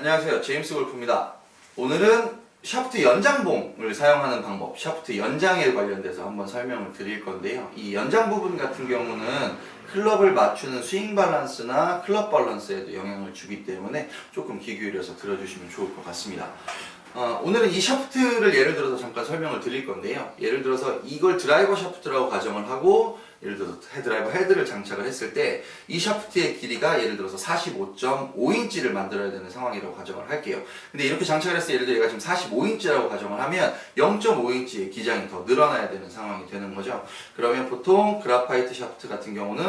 안녕하세요. 제임스 골프입니다. 오늘은 샤프트 연장봉을 사용하는 방법, 샤프트 연장에 관련돼서 한번 설명을 드릴 건데요. 이 연장 부분 같은 경우는 클럽을 맞추는 스윙 밸런스나 클럽 밸런스에도 영향을 주기 때문에 조금 귀 기울여서 들어주시면 좋을 것 같습니다. 오늘은 이 샤프트를 예를 들어서 잠깐 설명을 드릴 건데요. 예를 들어서 이걸 드라이버 샤프트라고 가정을 하고 예를 들어서 드라이버 헤드를 장착을 했을 때 이 샤프트의 길이가 예를 들어서 45.5인치를 만들어야 되는 상황이라고 가정을 할게요. 근데 이렇게 장착을 했을 때 예를 들어 얘가 지금 45인치라고 가정을 하면 0.5인치의 기장이 더 늘어나야 되는 상황이 되는 거죠. 그러면 보통 그라파이트 샤프트 같은 경우는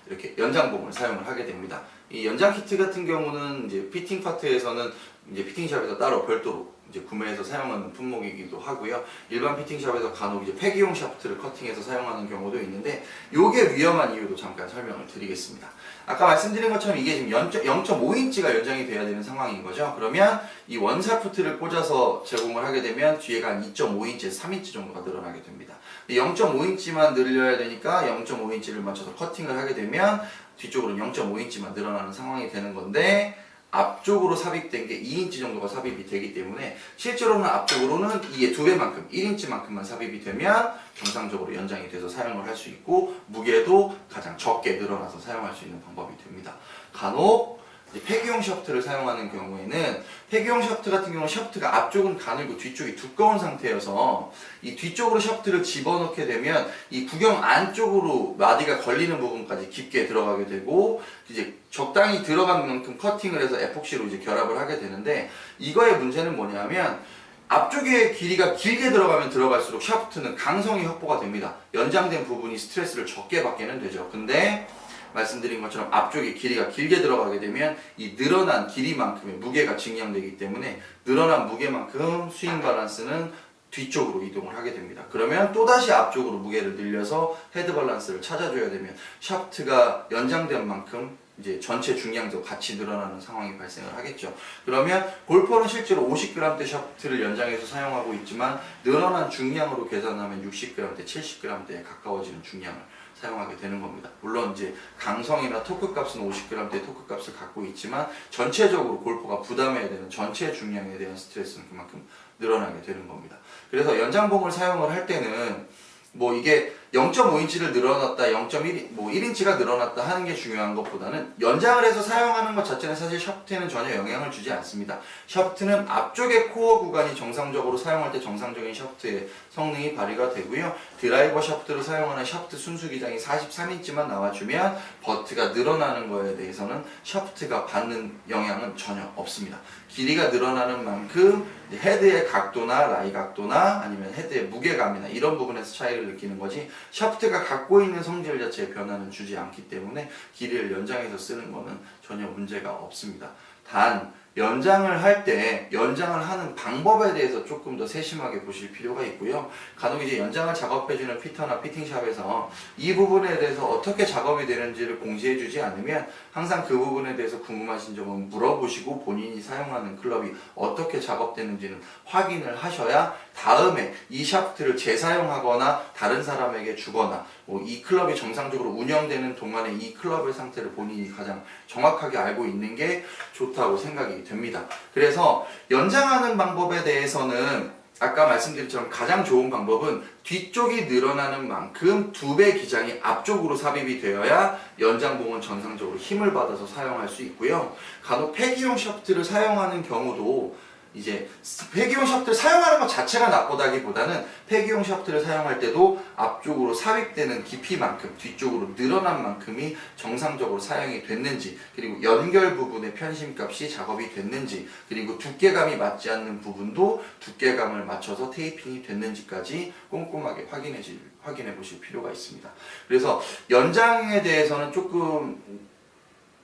이렇게 연장봉을 사용을 하게 됩니다. 이 연장 키트 같은 경우는 이제 피팅 파트에서는 이제 피팅샵에서 따로 별도로 이제 구매해서 사용하는 품목이기도 하고요. 일반 피팅샵에서 간혹 이제 폐기용 샤프트를 커팅해서 사용하는 경우도 있는데 요게 위험한 이유도 잠깐 설명을 드리겠습니다. 아까 말씀드린 것처럼 이게 지금 0.5인치가 연장이 돼야 되는 상황인 거죠. 그러면 이 원 샤프트를 꽂아서 제공을 하게 되면 뒤에가 한 2.5인치에서 3인치 정도가 늘어나게 됩니다. 0.5인치만 늘려야 되니까 0.5인치를 맞춰서 커팅을 하게 되면 뒤쪽으로는 0.5인치만 늘어나는 상황이 되는 건데 앞쪽으로 삽입된 게 2인치 정도가 삽입이 되기 때문에 실제로는 앞쪽으로는 이게 2배만큼 1인치만큼만 삽입이 되면 정상적으로 연장이 돼서 사용을 할 수 있고 무게도 가장 적게 늘어나서 사용할 수 있는 방법이 됩니다. 간혹 폐기용 샤프트를 사용하는 경우에는 폐기용 샤프트 같은 경우는 샤프트가 앞쪽은 가늘고 뒤쪽이 두꺼운 상태여서 이 뒤쪽으로 샤프트를 집어넣게 되면 이 구경 안쪽으로 마디가 걸리는 부분까지 깊게 들어가게 되고 이제 적당히 들어간 만큼 커팅을 해서 에폭시로 이제 결합을 하게 되는데 이거의 문제는 뭐냐면 앞쪽에 길이가 길게 들어가면 들어갈수록 샤프트는 강성이 확보가 됩니다. 연장된 부분이 스트레스를 적게 받게는 되죠. 근데 말씀드린 것처럼 앞쪽에 길이가 길게 들어가게 되면 이 늘어난 길이만큼의 무게가 증량되기 때문에 늘어난 무게만큼 스윙 밸런스는 뒤쪽으로 이동을 하게 됩니다. 그러면 또다시 앞쪽으로 무게를 늘려서 헤드 밸런스를 찾아줘야 되면 샤프트가 연장된 만큼 이제 전체 중량도 같이 늘어나는 상황이 발생을 하겠죠. 그러면 골퍼는 실제로 50g대 샤프트를 연장해서 사용하고 있지만 늘어난 중량으로 계산하면 60g대, 70g대에 가까워지는 중량을 사용하게 되는 겁니다. 물론 이제 강성이나 토크 값은 50g대 토크 값을 갖고 있지만 전체적으로 골퍼가 부담해야 되는 전체 중량에 대한 스트레스는 그만큼 늘어나게 되는 겁니다. 그래서 연장봉을 사용을 할 때는 뭐 이게 0.5인치를 늘어났다, 1인치가 늘어났다 하는 게 중요한 것보다는 연장을 해서 사용하는 것 자체는 사실 샤프트에는 전혀 영향을 주지 않습니다. 샤프트는 앞쪽의 코어 구간이 정상적으로 사용할 때 정상적인 샤프트의 성능이 발휘가 되고요. 드라이버 샤프트를 사용하는 샤프트 순수 기장이 43인치만 나와주면 버트가 늘어나는 거에 대해서는 샤프트가 받는 영향은 전혀 없습니다. 길이가 늘어나는 만큼 헤드의 각도나 라이 각도나 아니면 헤드의 무게감이나 이런 부분에서 차이를 느끼는 거지 샤프트가 갖고 있는 성질 자체에 변화는 주지 않기 때문에 길이를 연장해서 쓰는 거는 전혀 문제가 없습니다. 단 연장을 할 때 연장을 하는 방법에 대해서 조금 더 세심하게 보실 필요가 있고요. 간혹 이제 연장을 작업해주는 피터나 피팅샵에서 이 부분에 대해서 어떻게 작업이 되는지를 공지해주지 않으면 항상 그 부분에 대해서 궁금하신 점은 물어보시고 본인이 사용하는 클럽이 어떻게 작업되는지는 확인을 하셔야 다음에 이 샤프트를 재사용하거나 다른 사람에게 주거나 이 클럽이 정상적으로 운영되는 동안에 이 클럽의 상태를 본인이 가장 정확하게 알고 있는 게 좋다고 생각이 됩니다. 그래서 연장하는 방법에 대해서는 아까 말씀드린 것처럼 가장 좋은 방법은 뒤쪽이 늘어나는 만큼 2배 기장이 앞쪽으로 삽입이 되어야 연장봉은 정상적으로 힘을 받아서 사용할 수 있고요. 간혹 폐기용 샤프트를 사용하는 경우도 이제 폐기용 샤프트를 사용하는 것 자체가 나쁘다기보다는 폐기용 샤프트를 사용할 때도 앞쪽으로 삽입되는 깊이만큼 뒤쪽으로 늘어난 만큼이 정상적으로 사용이 됐는지 그리고 연결 부분의 편심값이 작업이 됐는지 그리고 두께감이 맞지 않는 부분도 두께감을 맞춰서 테이핑이 됐는지까지 꼼꼼하게 확인해 보실 필요가 있습니다. 그래서 연장에 대해서는 조금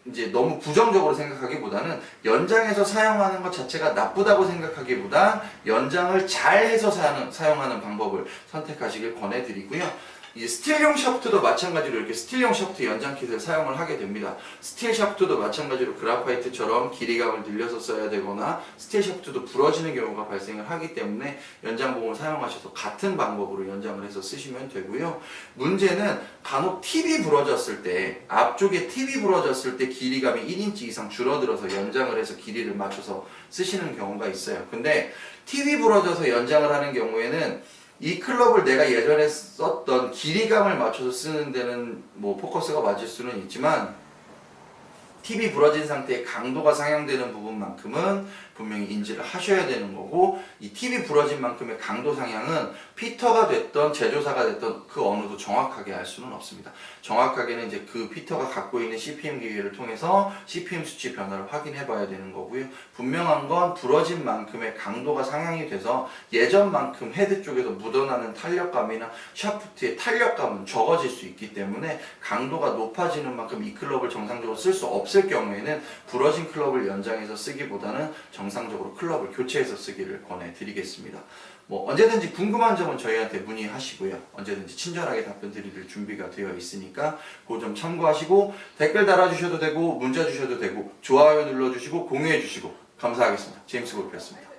이제 너무 부정적으로 생각하기보다는 연장해서 사용하는 것 자체가 나쁘다고 생각하기보다 연장을 잘 해서 사용하는 방법을 선택하시길 권해드리고요. 이 스틸용 샤프트도 마찬가지로 이렇게 스틸용 샤프트 연장 킷을 사용을 하게 됩니다. 스틸 샤프트도 마찬가지로 그라파이트처럼 길이감을 늘려서 써야 되거나 스틸 샤프트도 부러지는 경우가 발생을 하기 때문에 연장봉을 사용하셔서 같은 방법으로 연장을 해서 쓰시면 되고요. 문제는 간혹 팁이 부러졌을 때, 앞쪽에 팁이 부러졌을 때 길이감이 1인치 이상 줄어들어서 연장을 해서 길이를 맞춰서 쓰시는 경우가 있어요. 근데 팁이 부러져서 연장을 하는 경우에는 이 클럽을 내가 예전에 썼던 길이감을 맞춰서 쓰는 데는 뭐 포커스가 맞을 수는 있지만 팁이 부러진 상태에 강도가 상향되는 부분만큼은 분명히 인지를 하셔야 되는 거고, 이 팁이 부러진 만큼의 강도 상향은 피터가 됐던 제조사가 됐던 그 어느도 정확하게 알 수는 없습니다. 정확하게는 이제 그 피터가 갖고 있는 CPM 기계를 통해서 CPM 수치 변화를 확인해 봐야 되는 거고요. 분명한 건 부러진 만큼의 강도가 상향이 돼서 예전만큼 헤드 쪽에서 묻어나는 탄력감이나 샤프트의 탄력감은 적어질 수 있기 때문에 강도가 높아지는 만큼 이 클럽을 정상적으로 쓸 수 없을 경우에는 부러진 클럽을 연장해서 쓰기보다는 정상적으로 클럽을 교체해서 쓰기를 권해드리겠습니다. 뭐 언제든지 궁금한 점은 저희한테 문의하시고요. 언제든지 친절하게 답변 드릴 준비가 되어 있으니까 그 점 참고하시고 댓글 달아주셔도 되고 문자 주셔도 되고 좋아요 눌러주시고 공유해 주시고 감사하겠습니다. 제임스 골프였습니다.